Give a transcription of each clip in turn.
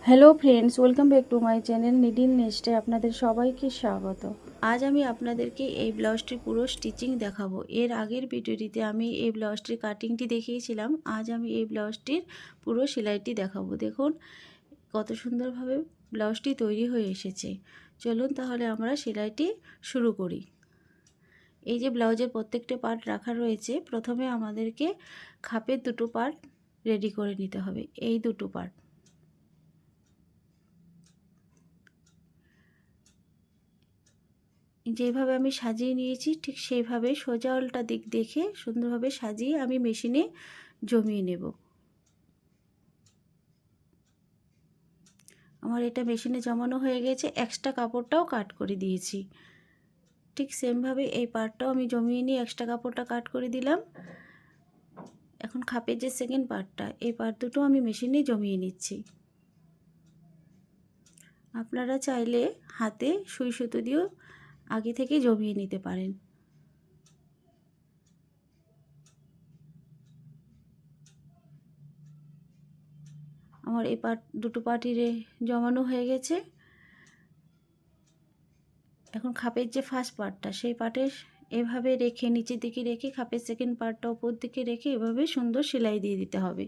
Hello friends, welcome back to my channel needle নেস্টে আপনাদের সবাইকে স্বাগত। আজ আমি আপনাদেরকে এই ব্লাউজটির পুরো স্টিচিং দেখাবো। এর আগের ভিডিওটিতে আমি এই ব্লাউজটির কাটিংটি দেখিয়েছিলাম। আজ আমি এই ব্লাউজটির পুরো সেলাইটি দেখাবো। দেখুন কত সুন্দরভাবে ব্লাউজটি তৈরি হয়ে এসেছে। চলুন তাহলে আমরা সেলাইটি শুরু করি। এই যে ব্লাউজের প্রত্যেকটা পার্ট রাখা রয়েছে, প্রথমে আমাদেরকে খাপের দুটো পার্ট রেডি করে নিতে হবে। এই দুটো পার্ট যেভাবে আমি সাজিয়ে নিয়েছি ঠিক সেইভাবে সোজা উল্টা দিক দেখে সুন্দরভাবে সাজিয়ে আমি মেশিনে জমিয়ে নেব। আমার এটা মেশিনে জমানো হয়ে গেছে। এক্সট্রা কাপড়টাও কাট করে দিয়েছি। ঠিক সেমভাবে এই পার্টটাও আমি জমিয়ে নিয়ে এক্সট্রা কাপড়টা কাট করে দিলাম। এখন খাপের যে সেকেন্ড পার্টটা, এই পার্ট দুটো আমি মেশিনে জমিয়ে নিচ্ছি। আপনারা চাইলে হাতে সুই সুতো দিয়েও আগে থেকে জমিয়ে নিতে পারেন। আমার এই দুটো পার্টই জমানো হয়ে গেছে। এখন খাপের যে ফার্স্ট পার্টটা, সেই পার্টে এভাবে রেখে নিচের দিকে রেখে খাপের সেকেন্ড পার্টটা উপর দিকে রেখে এভাবে সুন্দর সেলাই দিয়ে দিতে হবে।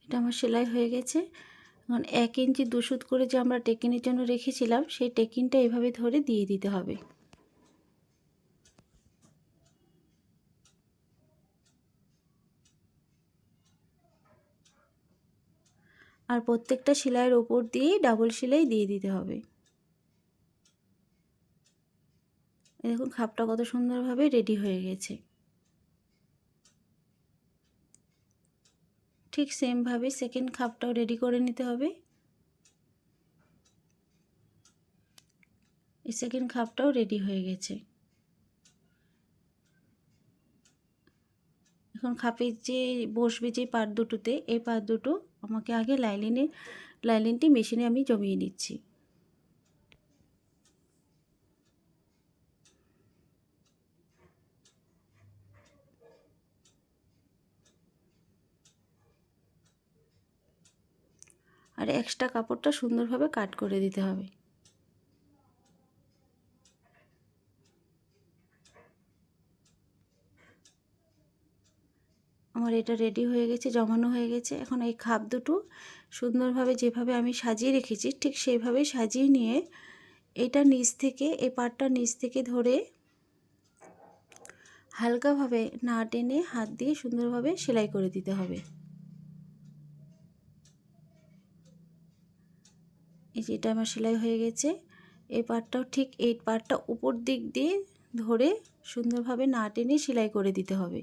এটা আমার সেলাই হয়ে গেছে। এখন 1 ইঞ্চি 2 সুত করে যে আমরা টেকিনের জন্য রেখেছিলাম, সেই টেকিনটা এভাবে ধরে দিয়ে দিতে হবে। আর প্রত্যেকটা সেলাইয়ের ওপর দিয়েই ডাবল সেলাই দিয়ে দিতে হবে। দেখুন খাপটা কত সুন্দরভাবে রেডি হয়ে গেছে। ঠিক সেমভাবে সেকেন্ড খাপটাও রেডি করে নিতে হবে। এই সেকেন্ড খাপটাও রেডি হয়ে গেছে। এখন খাপের যে বসবে যে পার্ট দুটোতে, এই পার্ট দুটো আমাকে আগে লাইলিনটি মেশিনে আমি জমিয়ে নিচ্ছি। আর এক্সট্রা কাপড়টা সুন্দরভাবে কাট করে দিতে হবে। আমার এটা রেডি হয়ে গেছে, জমানো হয়ে গেছে। এখন এই খাপ দুটো সুন্দরভাবে যেভাবে আমি সাজিয়ে রেখেছি ঠিক সেইভাবেই সাজিয়ে নিয়ে এটা নিচ থেকে, এই পার্টটা নিচ থেকে ধরে হালকাভাবে না টেনে হাত দিয়ে সুন্দরভাবে সেলাই করে দিতে হবে। এই যে এটা আমার সেলাই হয়ে গেছে। এই পার্টটাও ঠিক এই পার্টটা উপর দিক দিয়ে ধরে সুন্দরভাবে না টেনে সেলাই করে দিতে হবে।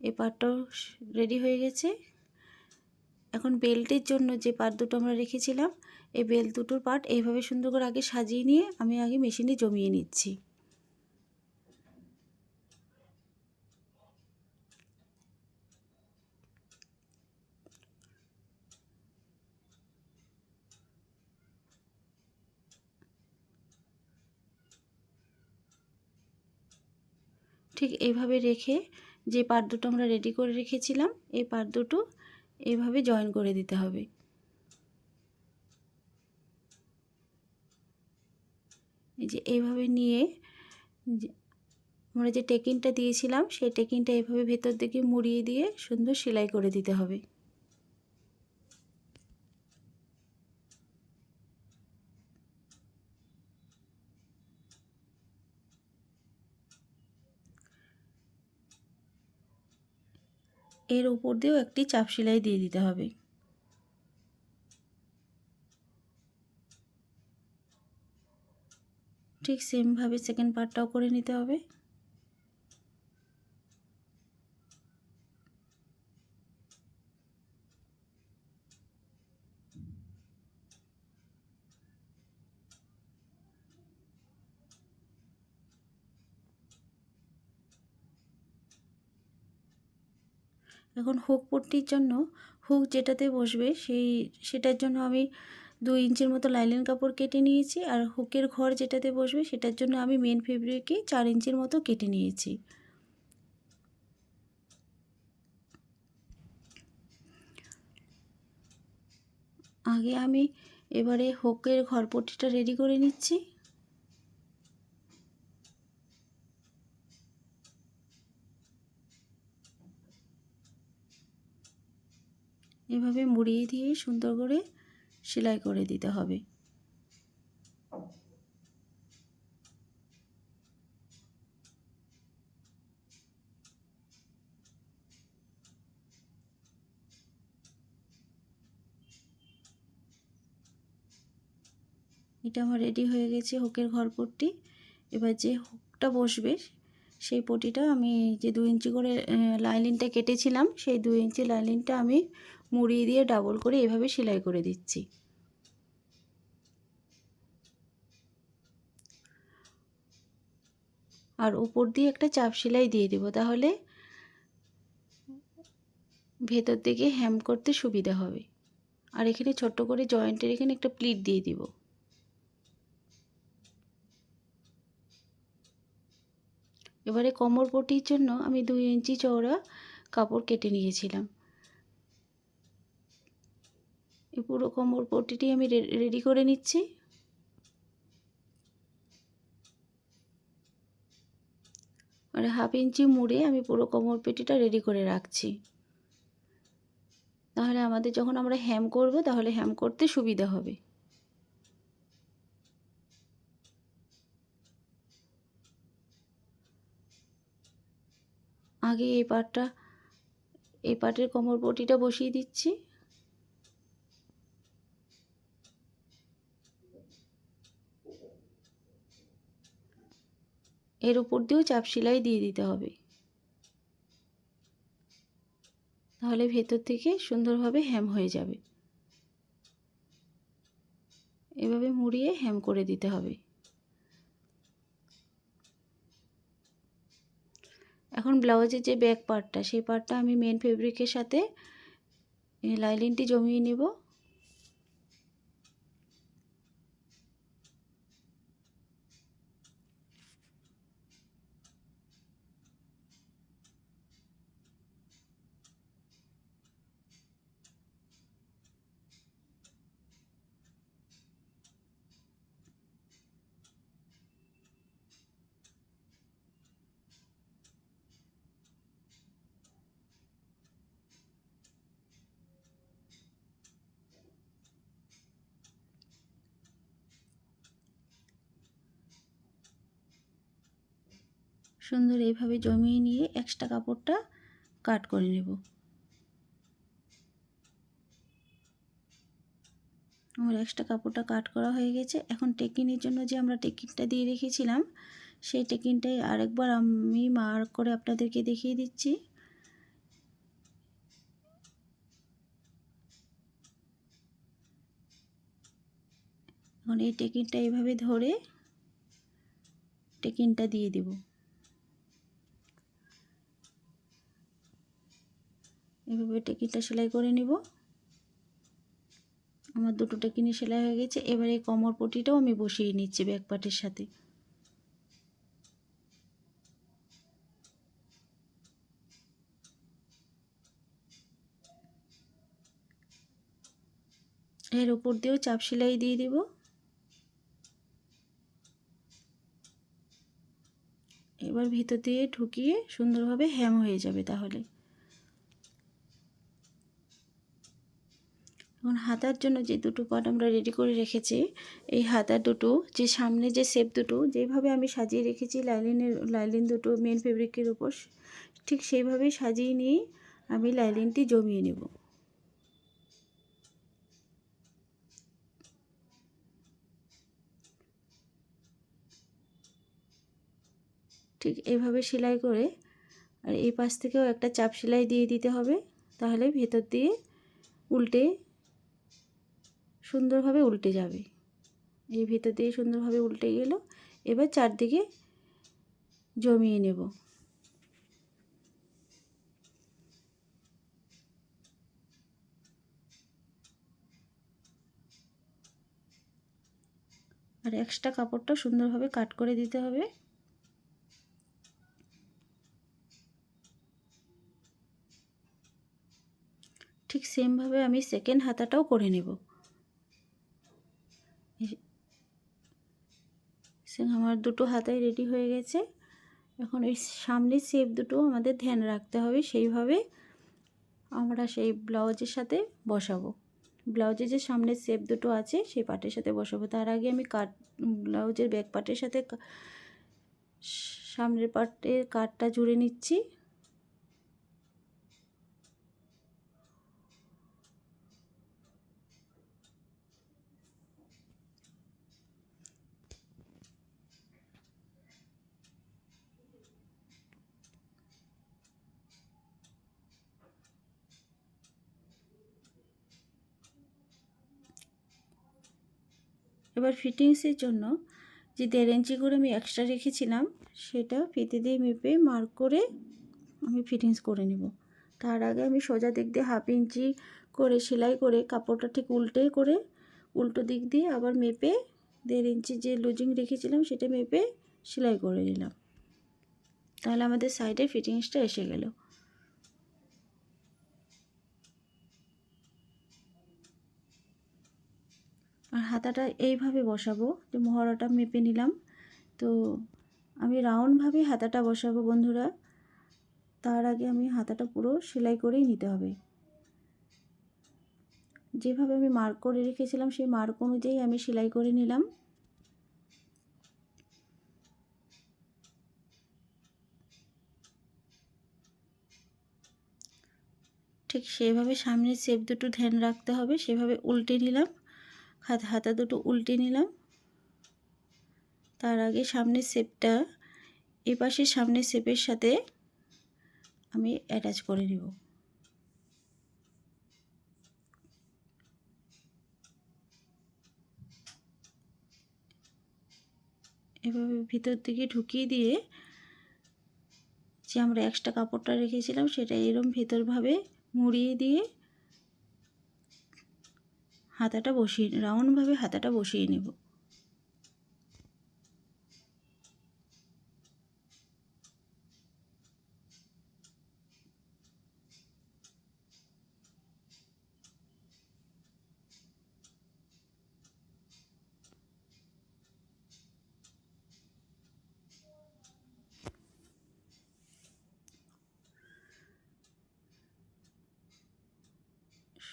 এই পার্টটাও রেডি হয়ে গেছে। এখন বেল্টের জন্য যে পার্ট দুটো আমরা রেখেছিলাম, এই বেল্ট দুটোর পার্ট এইভাবে সুন্দর করে আগে সাজিয়ে নিয়ে আমি আগে মেশিনে জমিয়ে নিচ্ছি। ঠিক এইভাবে রেখে যে পার্ট দুটো আমরা রেডি করে রেখেছিলাম, এই পার্ট দুটো এইভাবে জয়েন করে দিতে হবে। এই যে এইভাবে নিয়ে আমরা যে টেকিনটা দিয়েছিলাম, সেই টেকিনটা এভাবে ভেতর দিকে মুড়িয়ে দিয়ে সুন্দর সেলাই করে দিতে হবে। এর উপর দিয়েও একটি চাপ সেলাই দিয়ে দিতে হবে। ঠিক সেমভাবে সেকেন্ড পার্টটাও করে নিতে হবে। এখন হুক পট্টির জন্য হুক যেটাতে বসবে সেটার জন্য আমি 2 ইঞ্চির মতো লাইলিন কাপড় কেটে নিয়েছি। আর হুকের ঘর যেটাতে বসবে সেটার জন্য আমি মেন ফেব্রিকে 4 ইঞ্চির মতো কেটে নিয়েছি। আগে আমি এবারে হুকের ঘরপট্টিটা রেডি করে নিচ্ছি। এভাবে মুড়িয়ে দিয়ে সুন্দর করে সেলাই করে দিতে হবে। এটা আমার রেডি হয়ে গেছে হুকের ঘরপট্টি। এবার যে হুকটা বসবে সেই পটিটা আমি যে 2 ইঞ্চি করে লাইনিংটা কেটেছিলাম সেই 2 ইঞ্চি লাইনিংটা আমি মুড়িয়ে দিয়ে ডাবল করে এভাবে সেলাই করে দিচ্ছি। আর উপর দিয়ে একটা চাপ সেলাই দিয়ে দেব, তাহলে ভেতর দিকে হেম করতে সুবিধা হবে। আর এখানে ছোট্ট করে জয়েন্টের এখানে একটা প্লিট দিয়ে দিব। এবারে কোমর পটির জন্য আমি 2 ইঞ্চি চওড়া কাপড় কেটে নিয়েছিলাম। এই পুরো কোমর পটিটি আমি রেডি করে নিচ্ছি। আর 1/2 ইঞ্চি মুড়ে আমি পুরো কোমর পেটিটা রেডি করে রাখছি, তাহলে আমাদের যখন আমরা হেম করব তাহলে হেম করতে সুবিধা হবে। আগে এই পাটের কোমর পটিটা বসিয়ে দিচ্ছি। এর উপর দিয়েও চাপ সেলাই দিয়ে দিতে হবে, তাহলে ভেতর থেকে সুন্দরভাবে হেম হয়ে যাবে। এভাবে মুড়িয়ে হেম করে দিতে হবে। এখন ব্লাউজের যে ব্যাক পার্টটা সেই পার্টটা আমি মেন ফেব্রিকের সাথে এই লাইনিংটি জমিয়ে নেব। সুন্দর এইভাবে জমিয়ে নিয়ে এক্সট্রা কাপড়টা কাট করে নেব। আমার এক্সট্রা কাপড়টা কাট করা হয়ে গেছে। এখন টেকিনের জন্য যে আমরা টেকিনটা দিয়ে রেখেছিলাম সেই টেকিনটাই আরেকবার আমি মার্ক করে আপনাদেরকে দেখিয়ে দিচ্ছি। এখন এই টেকিনটা এইভাবে ধরে টেকিনটা দিয়ে দেব। এভাবে টেকিনটা সেলাই করে নেব। আমার দুটো টেকিনি সেলাই হয়ে গেছে। এবারে কোমর পটিটাও আমি বসিয়ে নিচ্ছি ব্যাক পার্টের সাথে। এর উপর দিয়েও চাপ সেলাই দিয়ে দিব। এবার ভিতর দিয়ে ঢুকিয়ে সুন্দরভাবে হেম হয়ে যাবে। তাহলে এখন হাতার জন্য যে দুটো পার্ট আমরা রেডি করে রেখেছি, এই হাতার দুটো যে সামনে যে শেপ দুটো যেভাবে আমি সাজিয়ে রেখেছি লাইনিং দুটো মেন ফেব্রিকের উপর, ঠিক সেইভাবেই সাজিয়ে নিয়ে আমি লাইনিংটি জমিয়ে নেব। ঠিক এইভাবে সেলাই করে আর এই পাশ থেকেও একটা চাপ সেলাই দিয়ে দিতে হবে, তাহলে ভেতর দিয়ে উল্টে সুন্দরভাবে উল্টে যাবে। এই ভেতর দিয়ে সুন্দরভাবে উল্টে গেল। এবার চারদিকে জমিয়ে নেব। আর এক্সট্রা কাপড়টা সুন্দরভাবে কাট করে দিতে হবে। ঠিক সেমভাবে আমি সেকেন্ড হাতাটাও করে নেব। আমার দুটো হাতায় রেডি হয়ে গেছে। এখন ওই সামনের শেপ দুটো আমাদের ধ্যান রাখতে হবে, সেইভাবে আমরা সেই ব্লাউজের সাথে বসাবো। ব্লাউজের যে সামনের শেপ দুটো আছে সেই পাটের সাথে বসাবো। তার আগে আমি ব্লাউজের ব্যাক পার্টের সাথে সামনের পার্টের কাটটা জুড়ে নিচ্ছি। এবার ফিটিংসের জন্য যে 1.5 ইঞ্চি করে আমি এক্সট্রা রেখেছিলাম সেটা ফিতে দিয়ে মেপে মার্ক করে আমি ফিটিংস করে নেব। তার আগে আমি সোজা দিক দিয়ে 1/2 ইঞ্চি করে সেলাই করে কাপড়টা ঠিক উল্টো দিক দিয়ে আবার মেপে 1.5 ইঞ্চি যে লুজিং রেখেছিলাম সেটা মেপে সেলাই করে নিলাম। তাহলে আমাদের সাইডে ফিটিংসটা এসে গেল। আর হাতাটা এইভাবে বসাবো, যে মহড়াটা মেপে নিলাম। তো আমি রাউন্ডভাবে হাতাটা বসাবো বন্ধুরা। তার আগে আমি হাতাটা পুরো সেলাই করেই নিতে হবে। যেভাবে আমি মার্ক করে রেখেছিলাম সেই মার্ক অনুযায়ী আমি সেলাই করে নিলাম। ঠিক সেভাবে সামনের শেপ দুটো ধ্যান রাখতে হবে, সেভাবে উল্টে নিলাম, হাতা দুটো উল্টে নিলাম। তার আগে সামনের শেপটা এই পাশের সামনের শেপের সাথে আমি অ্যাটাচ করে নেব। এভাবে ভিতর দিকে ঢুকিয়ে দিয়ে যে আমরা এক্সট্রা কাপড়টা রেখেছিলাম সেটা এরকম ভেতরভাবে মুড়িয়ে দিয়ে হাতাটা বসিয়ে রাউন্ডভাবে হাতাটা বসিয়ে নেব।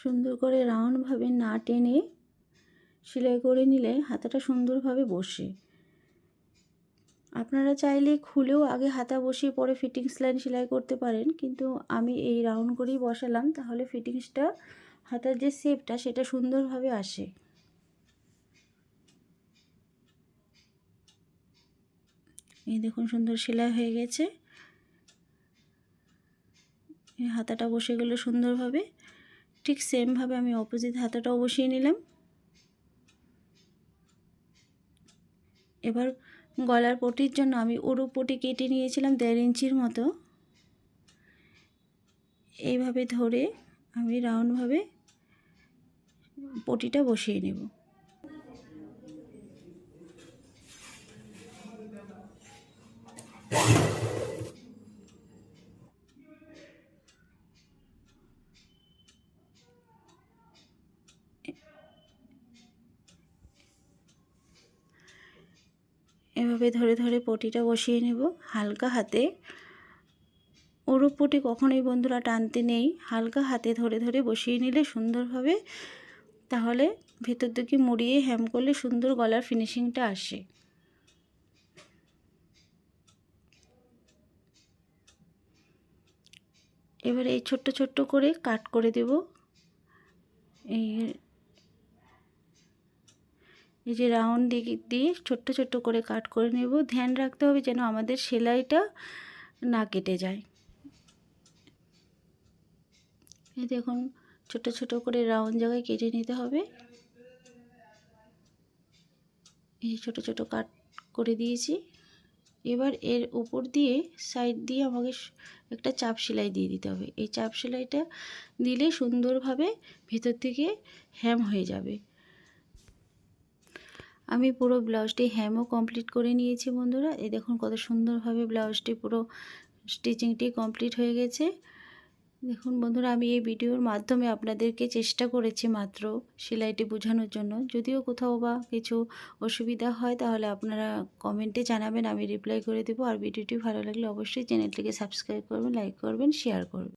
সুন্দর করে রাউন্ডভাবে না টেনে সেলাই করে নিলে হাতাটা সুন্দরভাবে বসে। আপনারা চাইলে খুলেও আগে হাতা বসিয়ে পরে ফিটিংস লাইন সেলাই করতে পারেন, কিন্তু আমি এই রাউন্ড করেই বসালাম, তাহলে ফিটিংসটা হাতার যে শেপটা সেটা সুন্দরভাবে আসে। এই দেখুন সুন্দর সেলাই হয়ে গেছে। এই হাতাটা বসে গেল সুন্দরভাবে। ঠিক সেমভাবে আমি অপোজিট হাতাটাও বসিয়ে নিলাম। এবার গলার পটির জন্য আমি উড়ু পটি কেটে নিয়েছিলাম 1.5 ইঞ্চির মতো। এইভাবে ধরে আমি রাউন্ডভাবে পটিটা বসিয়ে নেব। এভাবে ধরে ধরে পটিটা বসিয়ে নেব হালকা হাতে। ওরপ পটি কখনোই বন্ধুরা টানতে নেই, হালকা হাতে ধরে ধরে বসিয়ে নিলে সুন্দরভাবে, তাহলে ভেতর দিকে মুড়িয়ে হেম করলে সুন্দর গলার ফিনিশিংটা আসে। এবার এই ছোট্ট ছোট্ট করে কাট করে দেব। এই যে রাউন্ড দিক দিয়ে ছোট্ট ছোট্ট করে কাট করে নেব। ধ্যান রাখতে হবে যেন আমাদের সেলাইটা না কেটে যায়। এই দেখুন ছোট ছোট করে রাউন্ড জায়গায় কেটে নিতে হবে। এই ছোট ছোট কাট করে দিয়েছি। এবার এর উপর দিয়ে সাইড দিয়ে আমাকে একটা চাপ সেলাই দিয়ে দিতে হবে। এই চাপ সেলাইটা দিলে সুন্দরভাবে ভিতর থেকে হেম হয়ে যাবে। আমি পুরো ব্লাউজটি হেমও কমপ্লিট করে নিয়েছি বন্ধুরা। এই দেখুন কত সুন্দরভাবে ব্লাউজটি পুরো স্টিচিংটি কমপ্লিট হয়ে গেছে। দেখুন বন্ধুরা, আমি এই ভিডিওর মাধ্যমে আপনাদেরকে চেষ্টা করেছি মাত্র সেলাইটি বোঝানোর জন্য। যদিও কোথাও বা কিছু অসুবিধা হয় তাহলে আপনারা কমেন্টে জানাবেন, আমি রিপ্লাই করে দেবো। আর ভিডিওটি ভালো লাগলে অবশ্যই চ্যানেলটিকে সাবস্ক্রাইব করবেন, লাইক করবেন, শেয়ার করবেন।